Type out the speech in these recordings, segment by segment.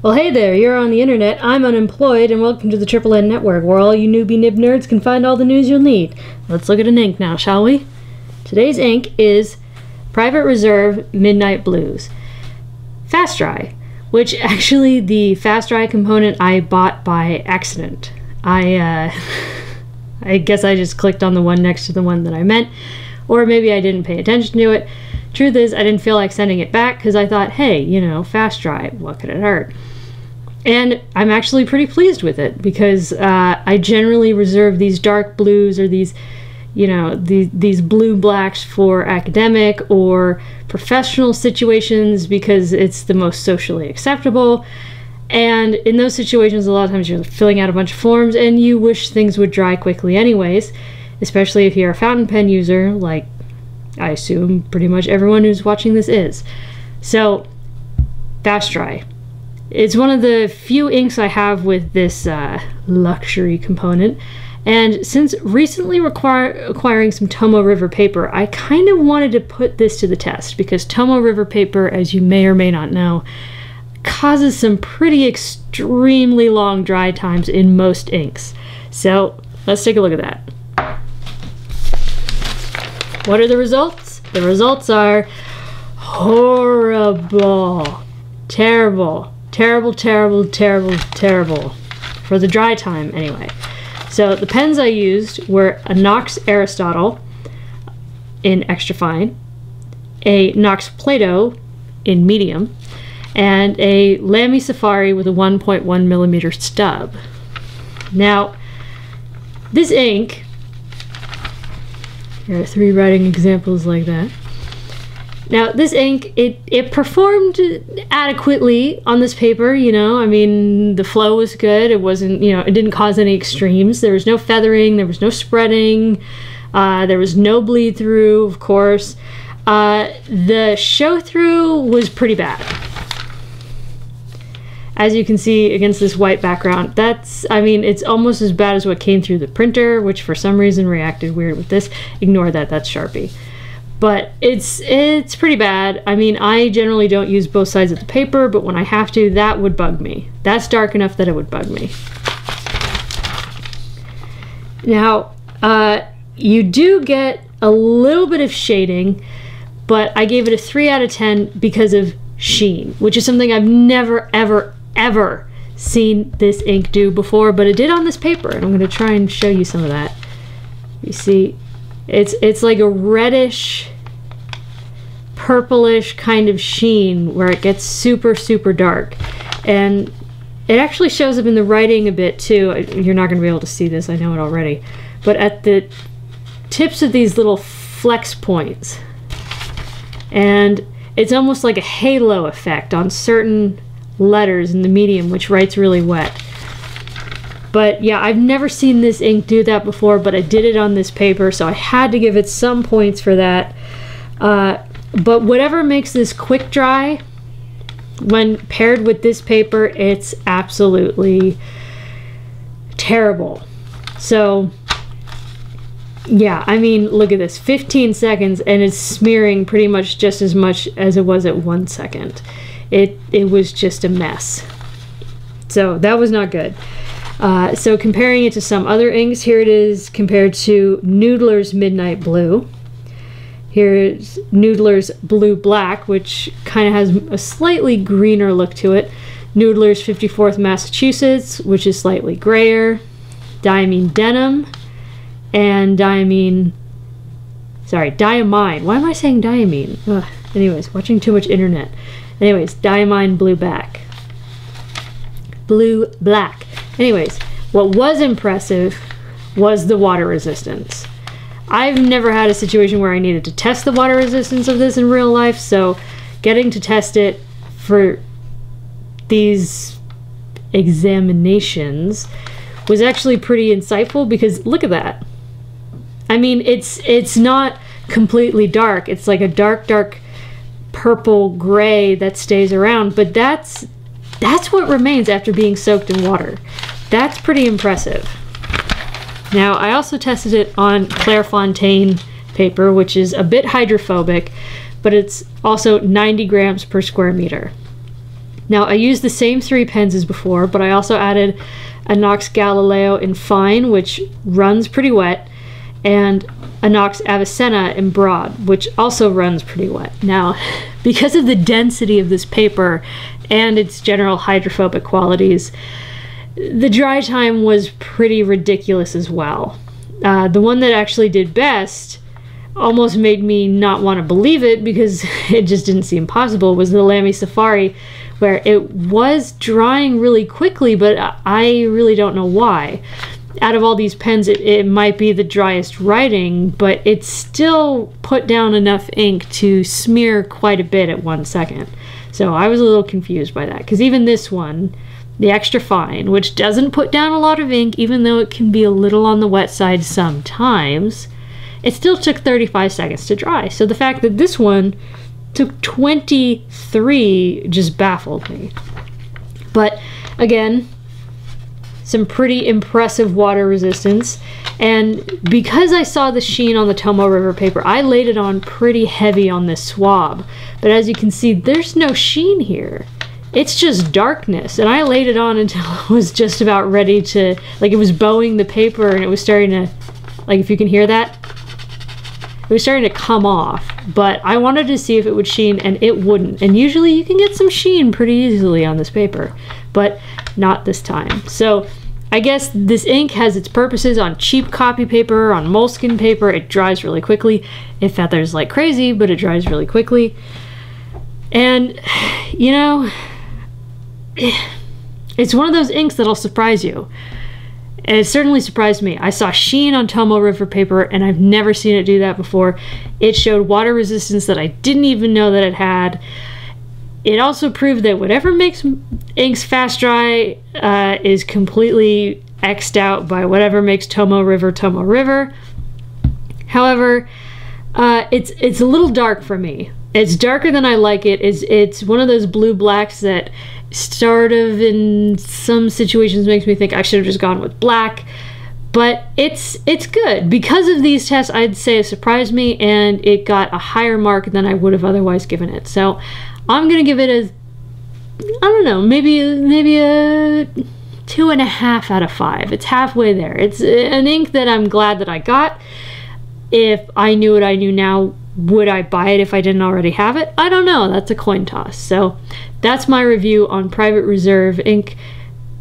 Well, hey there, you're on the internet, I'm unemployed, and welcome to the Triple N Network, where all you newbie nib nerds can find all the news you'll need. Let's look at an ink now, shall we? Today's ink is Private Reserve Midnight Blues Fast Dry, which actually the Fast Dry component I bought by accident. I guess I just clicked on the one next to the one that I meant, or maybe I didn't pay attention to it. Truth is, I didn't feel like sending it back because I thought, hey, you know, Fast Dry, what could it hurt? And I'm actually pretty pleased with it because I generally reserve these dark blues or these, you know, these blue blacks for academic or professional situations because it's the most socially acceptable. And in those situations, a lot of times you're filling out a bunch of forms and you wish things would dry quickly anyways, especially if you're a fountain pen user, like I assume pretty much everyone who's watching this is. So, Fast Dry. It's one of the few inks I have with this luxury component, and since recently acquiring some Tomoe River paper, I kind of wanted to put this to the test because Tomoe River paper, as you may or may not know, causes some pretty extremely long dry times in most inks. So let's take a look at that. What are the results? The results are horrible, terrible. Terrible, terrible, terrible, terrible. For the dry time, anyway. So the pens I used were a Nox Aristotle in extra fine, a Nox Plato in medium, and a Lamy Safari with a 1.1 millimeter stub. Now, this ink, here are 3 writing examples like that. Now, this ink, it performed adequately on this paper, you know, I mean, the flow was good, it wasn't, you know, it didn't cause any extremes, there was no feathering, there was no spreading, there was no bleed through, of course. The show through was pretty bad. As you can see against this white background, that's, I mean, it's almost as bad as what came through the printer, which for some reason reacted weird with this. Ignore that, that's Sharpie. But it's pretty bad. I mean, I generally don't use both sides of the paper, but when I have to, that would bug me. That's dark enough that it would bug me. Now, you do get a little bit of shading, but I gave it a 3 out of 10 because of sheen, which is something I've never, ever, ever seen this ink do before, but it did on this paper, and I'm going to try and show you some of that. You see, it's like a reddish, purplish kind of sheen where it gets super, super dark. And it actually shows up in the writing a bit too. You're not going to be able to see this, I know it already. But at the tips of these little flex points. And it's almost like a halo effect on certain letters in the medium, which writes really wet. But yeah, I've never seen this ink do that before, but I did it on this paper, so I had to give it some points for that. But whatever makes this quick dry, when paired with this paper, it's absolutely terrible. So yeah, I mean, look at this, 15 seconds and it's smearing pretty much just as much as it was at 1 second. It was just a mess. So that was not good. So comparing it to some other inks, here it is compared to Noodler's Midnight Blue. Here's Noodler's Blue Black, which kind of has a slightly greener look to it. Noodler's 54th Massachusetts, which is slightly grayer. Diamine Denim. And Diamine... Sorry, Diamine. Why am I saying Diamine? Ugh. Anyways, watching too much internet. Anyways, Diamine Blue Black. Blue Black. Anyways, what was impressive was the water resistance. I've never had a situation where I needed to test the water resistance of this in real life, so getting to test it for these examinations was actually pretty insightful because look at that. I mean, it's not completely dark. It's like a dark, dark purple gray that stays around, but that's what remains after being soaked in water. That's pretty impressive. Now, I also tested it on Clairefontaine paper, which is a bit hydrophobic, but it's also 90 grams per square meter. Now, I used the same 3 pens as before, but I also added a Nox Galileo in fine, which runs pretty wet, and a Nox Avicenna in broad, which also runs pretty wet. Now, because of the density of this paper and its general hydrophobic qualities, the dry time was pretty ridiculous as well. The one that actually did best, almost made me not want to believe it because it just didn't seem possible, was the Lamy Safari, where it was drying really quickly, but I really don't know why. Out of all these pens, it might be the driest writing, but it still put down enough ink to smear quite a bit at 1 second. So I was a little confused by that, because even this one, the extra fine, which doesn't put down a lot of ink, even though it can be a little on the wet side sometimes, it still took 35 seconds to dry. So the fact that this one took 23 just baffled me. But again, some pretty impressive water resistance, and because I saw the sheen on the Tomoe River paper, I laid it on pretty heavy on this swab. But as you can see, there's no sheen here. It's just darkness, and I laid it on until it was just about ready to, like, it was bowing the paper and it was starting to, like, if you can hear that, it was starting to come off. But I wanted to see if it would sheen, and it wouldn't. And usually you can get some sheen pretty easily on this paper, but not this time. So I guess this ink has its purposes on cheap copy paper, on moleskin paper. It dries really quickly. It feathers like crazy, but it dries really quickly. And, you know, it's one of those inks that'll surprise you. And it certainly surprised me. I saw sheen on Tomoe River paper, and I've never seen it do that before. It showed water resistance that I didn't even know that it had. It also proved that whatever makes inks fast dry is completely X'd out by whatever makes Tomoe River. However, it's a little dark for me. It's darker than I like it. It's one of those blue blacks that sort of in some situations makes me think I should have just gone with black. But it's good. Because of these tests, I'd say it surprised me, and it got a higher mark than I would have otherwise given it. So I'm gonna give it a, I don't know, maybe a 2.5 out of 5. It's halfway there. It's an ink that I'm glad that I got. If I knew what I knew now, would I buy it if I didn't already have it? I don't know. That's a coin toss. So that's my review on Private Reserve Ink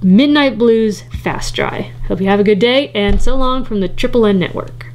Midnight Blues Fast Dry. Hope you have a good day, and so long from the Triple N Network.